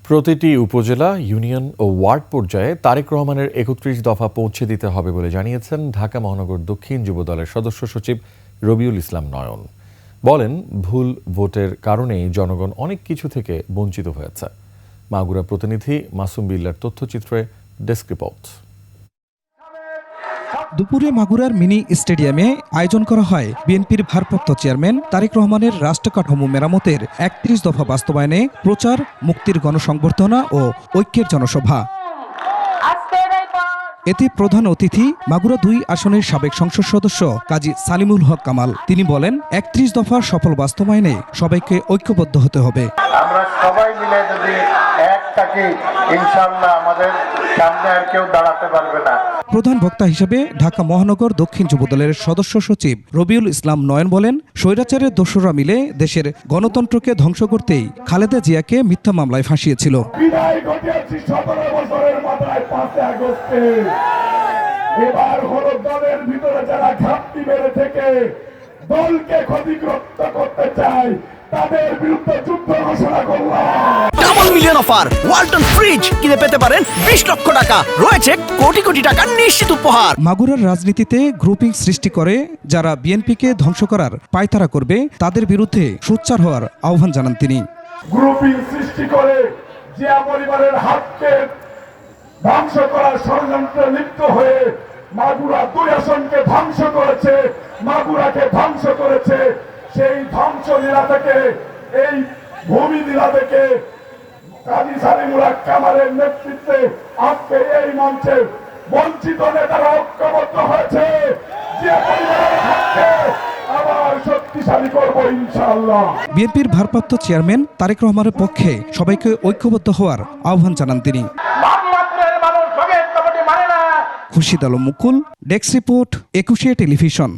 প্রতিটি উপজেলা, ইউনিয়ন ও ওয়ার্ড পর্যায়ে তারেক রহমানের ৩১ দফা পৌঁছে দিতে হবে বলে জানিয়েছেন ঢাকা মহানগর দক্ষিণ যুবদলের সদস্য সচিব রবিউল ইসলাম নয়ন। বলেন, ভুল ভোটের কারণেই জনগণ অনেক কিছু থেকে বঞ্চিত হয়েছে। মাগুরা প্রতিনিধি মাসুম বিল্লার তথ্যচিত্রে ডেস্ক রিপোর্ট। দুপুরে মাগুরার মিনি স্টেডিয়ামে আয়োজন করা হয় বিএনপির ভারপ্রাপ্ত চেয়ারম্যান তারেক রহমানের রাষ্ট্রকাঠামো মেরামতের ৩১ দফা বাস্তবায়নে প্রচার, মুক্তির গণসংবর্ধনা ও ঐক্যের জনসভা। এতে প্রধান অতিথি মাগুরা ২ আসনের সাবেক সংসদ সদস্য কাজী সালিমুল হক কামাল। তিনি বলেন, ৩১ দফার সফল বাস্তবায়নে সবাইকে ঐক্যবদ্ধ হতে হবে। আমরা সবাই মিলে যদি এক থাকি, ইনশাআল্লাহ আমাদের সামনে আর কেউ দাঁড়াতে পারবে না। প্রধান বক্তা হিসেবে ঢাকা মহানগর দক্ষিণ যুবদলের সদস্য সচিব রবিউল ইসলাম নয়ন বলেন, স্বৈরাচারের দোসররা মিলে দেশের গণতন্ত্রকে ধ্বংস করতেই খালেদা জিয়াকে মিথ্যা মামলায় ফাঁসিয়েছিল। বিদায় ঘটিয়েছি ১৭ বছরের মাথায় ৫ আগস্টে। এবার হলো দলের ভিতরে যারা ঘাপটি মেরে থেকে দলকে ক্ষতিগ্রস্ত করতে চায়, তাদের বিরুদ্ধে যুদ্ধ ঘোষণা করলাম। Double million offer Walton fridge কিনে পেতে পারেন ২০ লক্ষ টাকা, রয়েছে কোটি কোটি টাকার নিশ্চিত উপহার। মাগুরার রাজনীতিতে গ্রুপিং সৃষ্টি করে যারা বিএনপিকে ধ্বংস করার পায়তারা করবে, তাদের বিরুদ্ধে সোচ্চার হওয়ার আহ্বান জানান তিনি। গ্রুপিং সৃষ্টি করে জিয়া পরিবারের হাতকে ধ্বংস করার ষড়যন্ত্রে লিপ্ত হয়ে মাগুরা ২ আসনকে ধ্বংস করেছে, মাগুরাকে ধ্বংস করেছে। সেই ধ্বংস লীলা থেকে, এই ভূমি লীলা থেকে কাজী সালিমুল হক কামালের নেতৃত্বে আজকে এই মঞ্চে বঞ্চিত নেতারা ঐক্যবদ্ধ হয়েছে। জিয়া পরিবারের হাতকে আবার শক্তিশালী করব ইনশাআল্লাহ। বিএনপির ভারপ্রাপ্ত চেয়ারম্যান তারেক রহমানের পক্ষে সবাইকে ঐক্যবদ্ধ হওয়ার আহ্বান জানান তিনি। খুরশিদ আলম মুকুল, ডেস্ক রিপোর্ট, ২১ টেলিভিশন।